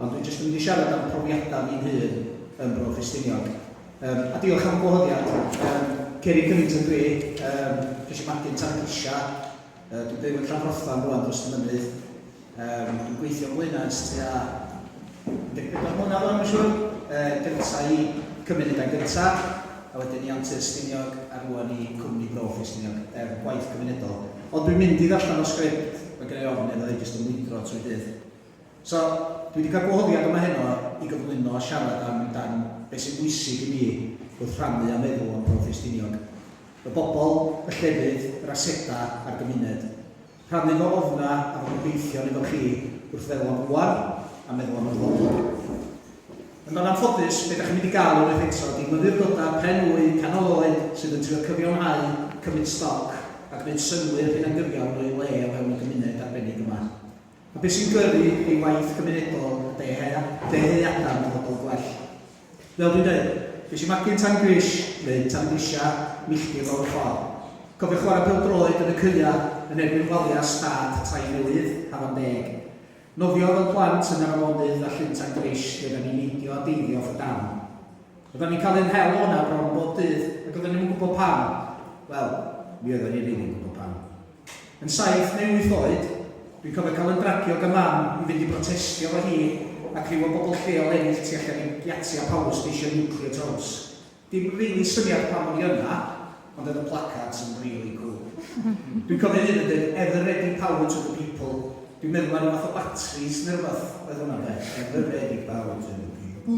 ond dwi'n jyst yn mynd i siarad am profiadau fi'n hun yn Mro Ffestiniog. A diolch am gwahoddiad. Ceri Cunnington dwi, ges i magu'n tan grisia, dwi'n byw yn Llanrothan rwan dros y mynydd. Dwi'n gweithio yn Blaenau tua 14 mlynedd o'n siŵr, gynta i cymunedau gynta, a wedyn i Ffestiniog a rwan i Gwmni Bro Ffestiniog, gwaith cymunedol. Ond dwi'n mynd i ddarllen o sgript, mae gen i ofn iddo jyst yn wydro trwy dydd. So, dwi wedi cael gwahoddiad yma heno i gyflwyno a siarad am beth sy'n bwysig i mi wrth rhannu a meddwl am Mro Ffestiniog. Y bobl, y llefydd, yr asedau a'r gymuned. Rhannu fo ofna a fod yn gweithio efo chi wrth feddwl am rwan a meddwl am y ddod. Yn o'n anffodus, beth ydych chi'n mynd i gael o'r eto, di myfyrdodau pen-wy, canol oed sydd yn trio cyfiawnhau, cymryd stoc a gwneud synwyr hyn yn gyfiawn o'i le o fewn y gymuned arbennig yma. A beth sy'n gyrru ei waith cymunedol deheuadau yn fodol gwell. Fel dwi'n dweud, ges i magu'n tan gris, neu tan grisia, milltir o'r ffordd. Cofiwch chwarae pêl-droed yn y cylla yn erbyn waliau stad tai newydd, hafan 10. Nofio fel plant yn yr afonydd a llyn tan gris gyda ni'n neidio a deifio off y dam. Oedden ni'n cael ein hel o'na bron bob dydd, ac oedden ni'n gwybod pam. Wel, mi oedden ni'n rili'n gwybod pam. Yn 7 neu 8 oed, dwi'n cofio cael yn dragio gan mam i fynd i protestio fo hi ac ryw o bobl lleol ennill tu allan i'n giati a paws eisiau nuclear toes. Dim rili syniad pam o'n i yna, ond oedd y placards yn really cool. Dwi'n cofio hyn yn dweud, ever ready power to the people. Dwi'n meddwl ar fath o batteries neu rhywbeth oedd hwnna beth. Ever ready power to the people.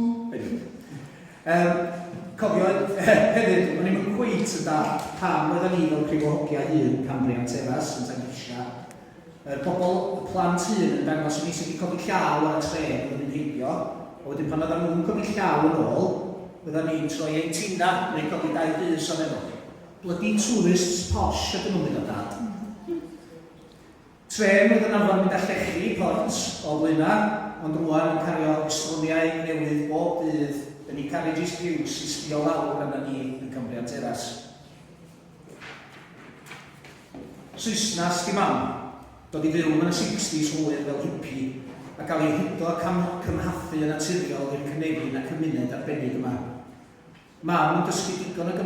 Cofio, hefyd, o'n i'n cweit yn da pam oedden ni fel prif o hogia un Cambrian Teras yn tan grisia. Pobl, y plant hun yn dangos i ni sydd wedi codi llaw ar y tren yn mynd heibio, a wedyn pan oedden nhw'n codi llaw yn ôl, oedden ni'n troi ein tina neu codi 2 bus o'n efo. Bloody tourists posh ydyn nhw'n mynd o dad. Tren oedd yn arfer mynd â llechi pont o Blaenau, ond rwan yn cario estroniau newydd bob dydd yn ei carriages piws i sbio lawr arna ni yn Cambrian Teras. Saesnas di mam, dod i fyw yn y 60s hwyr fel hippie a gael ei hydo cymhathu yn naturiol i'r cynefin a cymuned arbennig yma. Mam yn dysgu digon o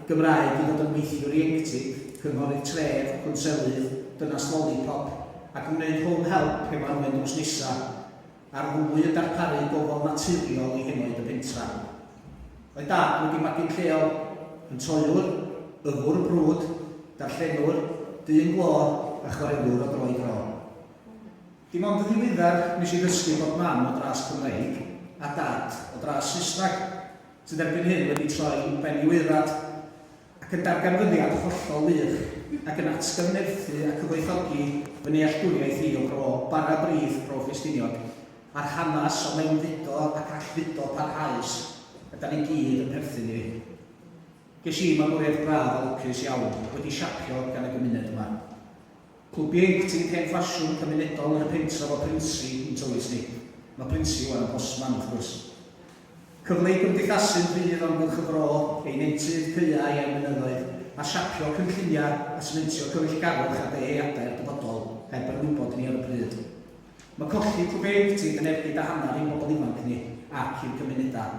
Gymraeg i ddod yn weithiwr ieuenctid, cynghorydd tref, cwnselydd, dynas lollipop ac yn gwneud home help pe mae'n mynd drws nesaf a'r fwy yn darparu gofal naturiol i henoed y pentra. Oedd dad wedi magu'n lleol yn toiwr, yfwr brwd, darllenwr, dyn glor a chwarelwr o dro i dro. Dim ond y ddiweddar nes i ddysgu bod mam o dras Cymreig a dad o dras Saesneg sydd erbyn hyn wedi troi yn ben i wydrad ac yn darganfyddiad hollol wych ac yn atgyfnerthu a cyfoethogi fy nealltwriaeth i o Bro bara brith Mro Ffestiniog a'r hanes o mewnfudo ac allfudo parhaus a da ni gyd yn perthyn i. Ges i magwraeth braf a lwcus iawn wedi siapio gan y gymuned yma. Clwb ieuenctid hen ffasiwn cymunedol yn y pentra o Prinsi yn Tywys ni. Mae Prinsi wan yn bosman wrth gwrs. Cyfle i gymdeithasu'n fydd o'n gylch y Bro, ein nentydd cyia i ein mynyddoedd a siapio cynlluniau a symentio cyfeillgarwch a deheuadau'r dyfodol heb yr wybod ni ar y pryd. Mae colli clwb ieuenctid yn erbyn a hanner i'n bobl ifanc ni ac i'r cymunedau.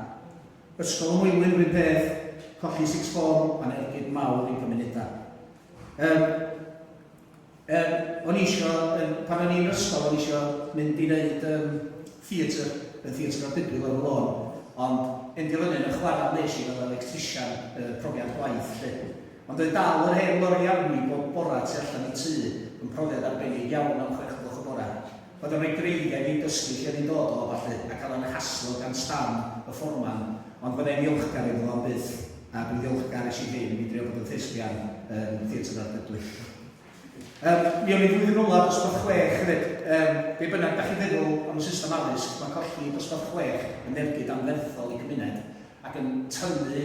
Ysgol y Mwylwyn rhywun peth, colli 6 form a'n ergyd mawr i'n cymunedau. O'n i isio, pan o'n i'n ysgol, o'n i isio mynd i wneud theatr, yn theatr o'r Bydwyl ar y lôn, ond endilynyn y chwarae nes i fel electrician profiad gwaith lle. Ond oedd dal yr hen lori arni bod bora tu allan i tŷ yn profiad arbennig iawn am 6 gloch y bora. Oedd yn rhoi greigiau i'n dysgu lle ni'n dod o falle a cael yn haslo gan Stan y fforman, ond byddai'n ddiolchgar iddo am byth a dwi'n ddiolchgar eisiau hyn i drio bod yn thesbian yn theatr o'r Bydwyl. Mi o'n i flwyddyn ola dosbarth 6 hefyd. Be bynnag, da chi'n feddwl am y system addysg, mae'n colli dosbarth 6 yn ergyd anferthol i gymuned ac yn tynnu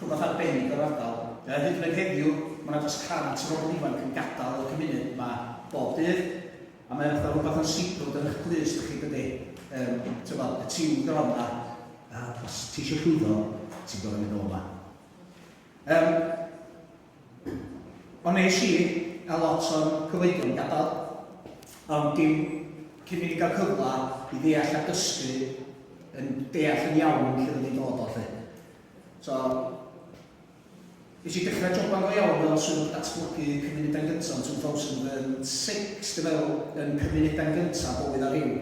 rhywbeth arbennig o'r ardal. Hyd yn oed heddiw, mae'n dros 100 o bobl ifanc yn gadael y cymuned yma bob dydd, a mae'n rhywbeth yn sibrwd yn eich glus, ydych chi dydy. Y tiw gronda, a os ti eisiau llwyddo, ti'n gorau mynd o yma. Ond nes i a lot o'n cyfeidio'n gadael, ond dim cyn i ni gael cyfle i ddeall a dysgu yn deall yn iawn lle oedd ni'n dod o lle. So, nes i dechrau joban go iawn fel swyddog datblygu cymunedau'n gyntaf yn 2006, dwi'n meddwl, yn cymunedau'n gyntaf bywyd ar Rhyw.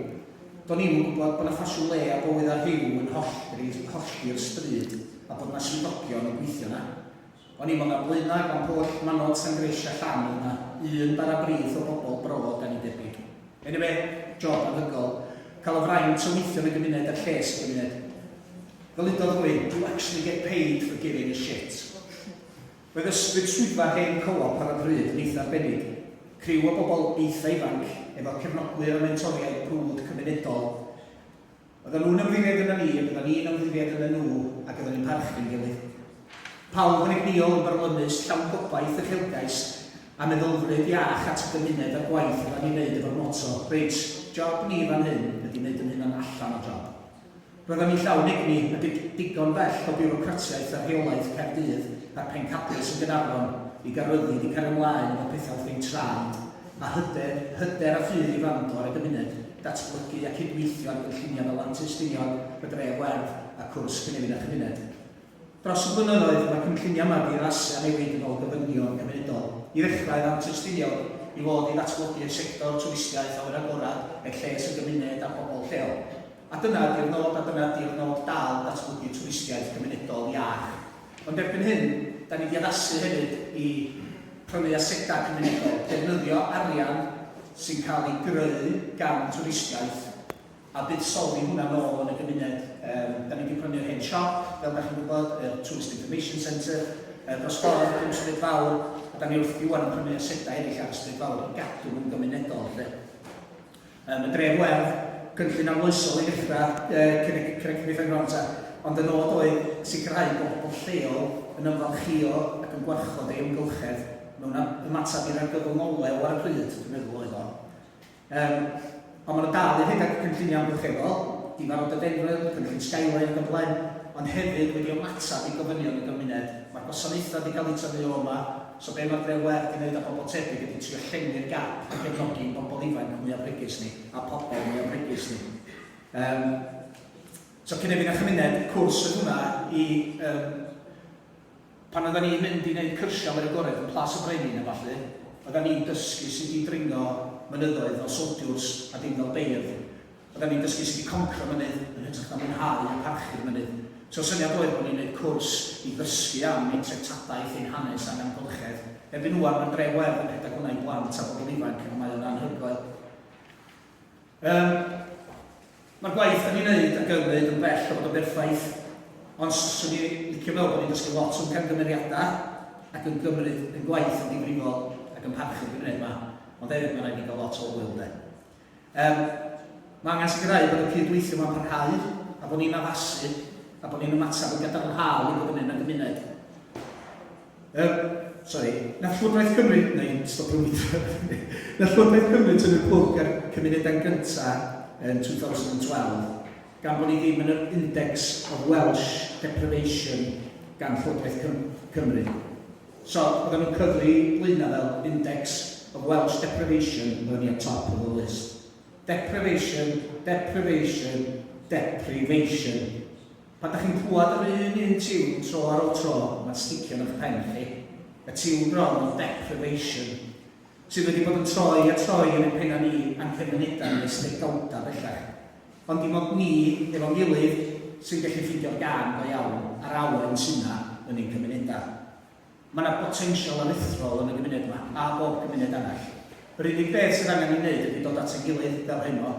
Do'n i'm yn gwybod bod yna ffasiwn le a bywyd ar Rhyw yn hollti'r stryd a bod yna swyddogion yn gweithio yna. O'n i'm yn ablaenau gan pwll Manod Sangres a Llan yna, un bara brith o bobl bro gan i debyg. Anyway, job anhygol, cael y fraint o weithio yn y gymuned a'r lles y gymuned. Fel udodd rwy'n, you actually get paid for giving a shit. Roedd swyddfa hen co-op ar y bryd yn eitha arbennig. Criw o bobl eitha ifanc, efo cefnogwyr a mentoriaid brwd cymunedol. Oedden nhw'n ymddiried yna ni, oedden ni'n ymddiried yna nhw, ac oedden ni'n parchu'n gilydd. Pawb yn egnio yn barlynus llawn gobaith y chylgais a meddylfryd iach at y gymuned a'r gwaith oedden ni'n neud efo'r moto. Reit, job ni fan hyn ydy wneud yn hynna'n allan o job. Roedden ni'n llawn egni a digon bell o biwrocratiaeth a rheolaeth Caerdydd a'r Pencablus yn Gaernarfon i garwyddi di cael ymlaen efo pethau wrth ein traed a hyder a ffydd i fando ar y gymuned, datblygu a cydweithio ar gynlluniau fel Mro Ffestiniog, y dref werf a cwrs cynefin a chymuned. Dros y blynyddoedd mae cynlluniau yma di rasu a newid yn ôl gyfynion gymunedol. I ddechrau Mro Ffestiniog i fod i ddatblygu'r sector twristiaeth awyr agorad e lles y gymuned a bobl lleol. A dyna di'r nod dal datblygu twristiaeth gymunedol iach. Ond erbyn hyn, da ni wedi addasu hefyd i prynu aseda cymunedol, defnyddio arian sy'n cael ei greu gan twristiaeth a buddsoddi hwnna nôl yn y gymuned. Da ni wedi prynu'r hen siop, fel da chi'n gwybod, y Tourist Information Centre, dros ffordd yn stryd fawr, a da ni wrth diwan yn prynu aseda eraill ar stryd fawr i gadw yn gymunedol. Y dref werf, cynllun amloesol i ddechrau Cynnig Fenronta, ond yn nod oedd sicrhau bod bobl lleol yn ymfalchio ac yn gwarchod ei ymgylchedd mewn ymateb i'r argyfwng-olew ar y pryd, dwi'n meddwl oedd o. Ond maen nhw dal i hyn ag cynlluniau amgylcheddol, di farod y denfryd, cynllun Skyline yn gyflen, ond hefyd wedi ymateb i gofynion y gymuned. Mae'r gwasanaethau wedi cael ei tyfu o yma, so be mae'r dref werth i wneud â bobl tebyg ydy trio llenwi'r gap a gefnogi bobl ifanc mwyaf bregus ni a pobl mwyaf bregus ni. So cynefin a chymuned, cwrs yn hwnna i pan oedden ni'n mynd i wneud cyrsiau ar y gored yn plas upbrining a falle, oedden ni'n dysgu sydd wedi dringo mynyddoedd fel soldiwrs a dim fel beirdd. Oedden ni'n dysgu sydd wedi concro mynydd yn hytrach na mwynhau a parchu'r mynydd. So syniad oedd bod ni'n gwneud cwrs i ddysgu am ein treftadaeth, ein hanes a'n amgylchedd. Erbyn nhw'n ma'n dref werth yn rhedeg hwnna i blant a bobl ifanc a mae o'n anhygoel. Mae'r gwaith da ni'n neud a gymryd yn bell o bod o berffaith, ond swn i licio fel bod ni'n dysgu lot o'n camgymeriadau ac yn gymryd yn gwaith yn difrifol ac yn parchu'r gymuned yma, ond hefyd mae'n rhaid i gael lot o wyl. Mae angen sicrhau bod y cydweithio yma'n parhau a bod ni'n addasu a bod ni'n ymateb yn gadarnhaol i bod yn gymuned. Nath Llywodraeth Cymru, neu stopio wydro, nath Llywodraeth Cymru tyn y plwg ar cymunedau'n gyntaf yn 2012, gan bod ni ddim yn yr Index of Welsh Deprivation gan Llywodraeth Cymru. So, oedden nhw'n cyfri blaenau fel Index of Welsh Deprivation, oedden ni at top of the list. Deprivation, deprivation, deprivation. Pan da chi'n clywed yr un tiwn tro ar ôl tro, mae'n sticio yn eich pen chi, y tiwn bron o deprivation, sydd wedi bod yn troi a troi yn ein penna ni a'n cymunedau neu stegawda bellach. Ond dim ond ni, efo'n gilydd, sy'n gallu ffeindio'r gan go iawn a'r awen sy'n yn ein cymunedau. Mae yna potensial aruthrol yn y gymuned yma, a bob gymuned arall. Yr unig beth sydd angen i wneud ydy dod at ein gilydd fel heno,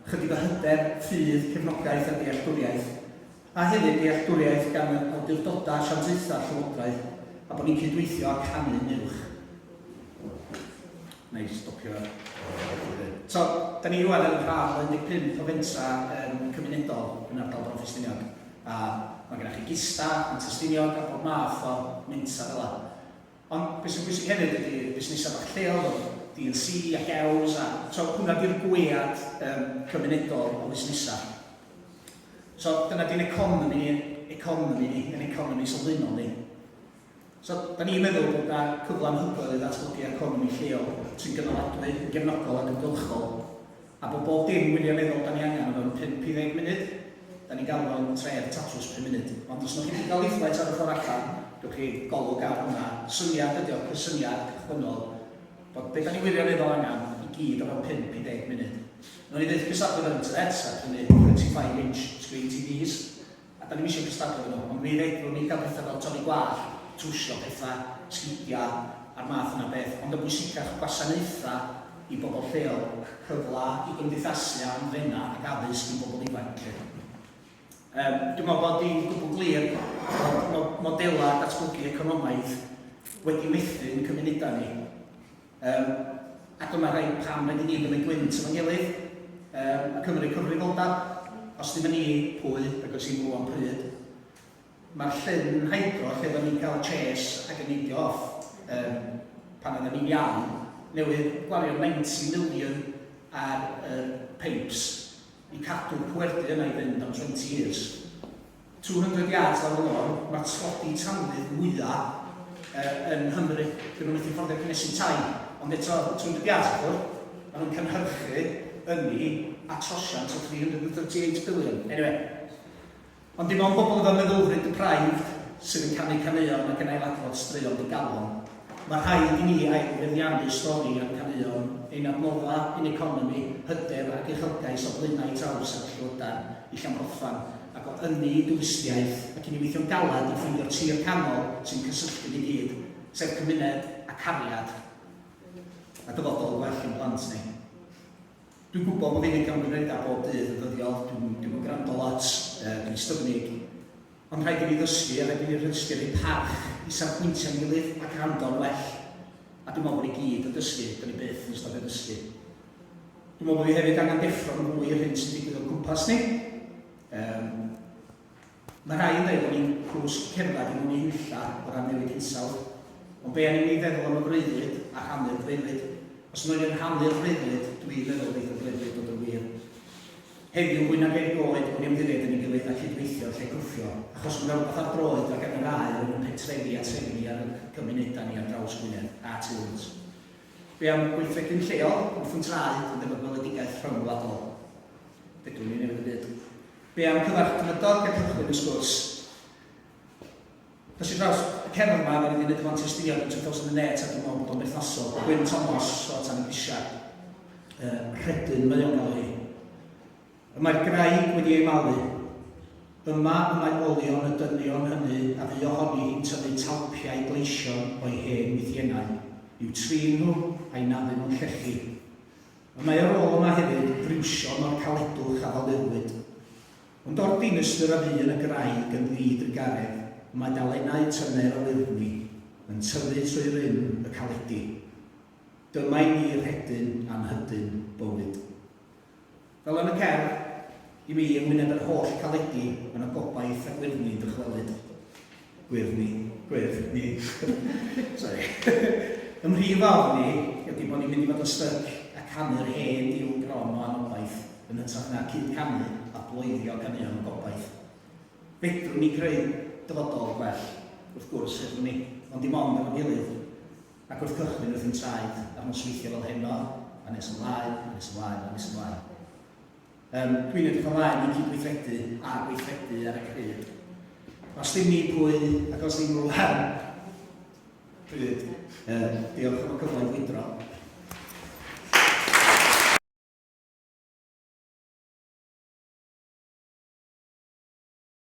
chydig o hyder, ffydd, cefnogaeth a dealltwriaeth, a hefyd dealltwriaeth gan y awdurdodau asiantaethau Llywodraeth, a bod ni'n cydweithio a canu'n uwch. Na i stopio. So, da ni rwan yn rhan 15 o fentra cymunedol yn ardal Mro Ffestiniog. A mae gennych chi gista, Mro Ffestiniog a bob math o mensa fel la. Ond beth sy'n bwysig hefyd ydy busnesau bach lleol, D&C a gews, a so hwnna di'r gwead cymunedol o busnesau. So, dyna di'n economi yn economi sylfaenol ni. So, da ni'n meddwl bod yna cyfle anhygoel i ddatblygu economi lleol sy'n gynaladwy, gefnogol ac ymgylchol. A bob dim wirioneddol da ni angen o fewn 5 i 10 munud, da ni'n gael o'n tref tatws per munud. Ond os ydych chi'n cael leaflet ar y ffordd allan, rwy'ch chi golwg ar hwnna. Syniad ydy o, cysyniad cychwynnol, bod beth da ni wirioneddol angen i gyd o fewn 5 i 10 munud. Nw'n i ddweud cystadlu fel internet, ac hynny 35-inch screen TVs, a da ni'n eisiau cystadlu fel nhw. Ond mi reidrwn ni gael pethau fel Tony Gwall, trwsio pethau, sgidia, a'r math yna beth. Ond y bwysicach gwasanaethau i bobl lleol, cyfla i gymdeithasu am fenna ac addysg i bobl ifanc. Dwi'n meddwl bod hi'n gwbl glir bod modelau datblygu economaidd wedi methu yn cymunedau ni. Ac yma rhaid pam rhaid i ni ddim yn gwynt efo'n gilydd, a Cymru cyfrifoldeb, os ddim yn ni pwy ac os i'n mwyn pryd. Mae'r llyn hydro lle da ni'n cael chase ac yn eidio off pan ydym ni'n iawn, newydd gwario 90 million ar pipes i cadw'r pwerdu yna i fynd am 20 years. 200 yards ar ôl o'n, mae'r tlodi tanwydd mwyaf yn Nghymru, dyn nhw'n methu fforddio cynnesu tai, ond eto 200 yards ar ôl, maen nhw'n cynhyrchu ynni a trosiant o 338 billion. Anyway, ond dim ond bobl efo meddylfryd deprived sydd yn canu caneuon ac yn ailadrodd straeon di galon. Mae rhaid i ni ailfeddiannu stori am caneuon ein adnodda, ein economi, hyder ac uchelgais o blaenau traws ar y llywodan i Llanbrofan ac o ynni dwristiaeth ac i ni weithio'n galad i ffeindio'r tir canol sy'n cysylltu ni gyd, sef cymuned a cariad a dyfodol gwell yn blant ni. Dwi'n gwybod bod fi'n cael gwneud bob dydd yn ddyddiol, dwi'n gwrando lot, dwi'n styfnig, ond rhaid i ni ddysgu a rhaid i ni rhysgu'r ei parch i safbwyntio'n gilydd ac ando'n well. A dwi'n meddwl bod ni gyd yn dysgu, dyn ni byth yn ystod y dysgu. Dwi'n meddwl bod fi hefyd angen deffro'n mwy i'r hyn sy'n digwydd o gwmpas ni. Mae rhai yn dweud bod ni'n cwrs cerdded i mewn i hylla o ran newid hinsawdd, ond be angen ni feddwl am y freuddwyd a rhannu'r freuddwyd. Os yna ni'n rhannu'r freuddwyd, dwi'n meddwl beth y freuddwyd bod yn wir. Heddiw mwy nag erig oed bod ni'n ymddiried yn ei gilydd a cydweithio lle gwffio, achos mae'n rhywbeth ar droed ac yn yr aer yn pentrefi a trefnu ar y cymunedau ni ar draws Gwynedd a Tiwns. Be am gweithredu'n lleol, wrth yn traed yn dyfod weledigaeth rhyngwladol. Bedwn ni'n newid y byd. Be am cyfarchnydog a cychwyn y sgwrs. Does i draws y cerdd yma, fe wedi wneud Mro Ffestiniog yn 2008 a dwi'n meddwl bod o'n berthnasol. Gwyn Thomas o Tanibisia, rhedyn mae o'n gael hi. Mae'r graig wedi ei malu. Yma y mae olion y dynion hynny a fu ohoni hi'n tyfu talpiau gleision o'i hen wythiennau, i'w trin nhw a'i naddu nhw'n llechu. Y mae ar ôl yma hefyd friwsion o'r caledwch a ddalurwyd. Ond o'r dinistyr a fu yn y graig yn ddid y garedd, mae dalennau tyner o wyrddni yn tyfu trwy ryn y caledi. Dyma i ni rhedyn anhydyn bywyd. Fel yn y cerdd, i mi ymwyneb yr holl caledi yn y gobaith a gwyrddni dychwelyd. Gwyrddni. Sorry. Ym mhrif awr ni, ydy bod ni'n mynd i fod yn styc a canu'r hen i'w gron o anobaith yn hytrach na cyd canu a bloeddio caneuon o gobaith. Fedrwn ni greu dyfodol gwell, wrth gwrs hedwn ni, ond dim ond efo'n gilydd, ac wrth cychwyn wrth yn traed ar nosweithio fel heno, a nes ymlaen, a nes ymlaen, a nes ymlaen. Dwi'n edrych ymlaen i gydweithredu a gweithredu ar y cryd. Os ddim ni pwy ac os ddim rwan, pryd, diolch am y cyfle i wydro.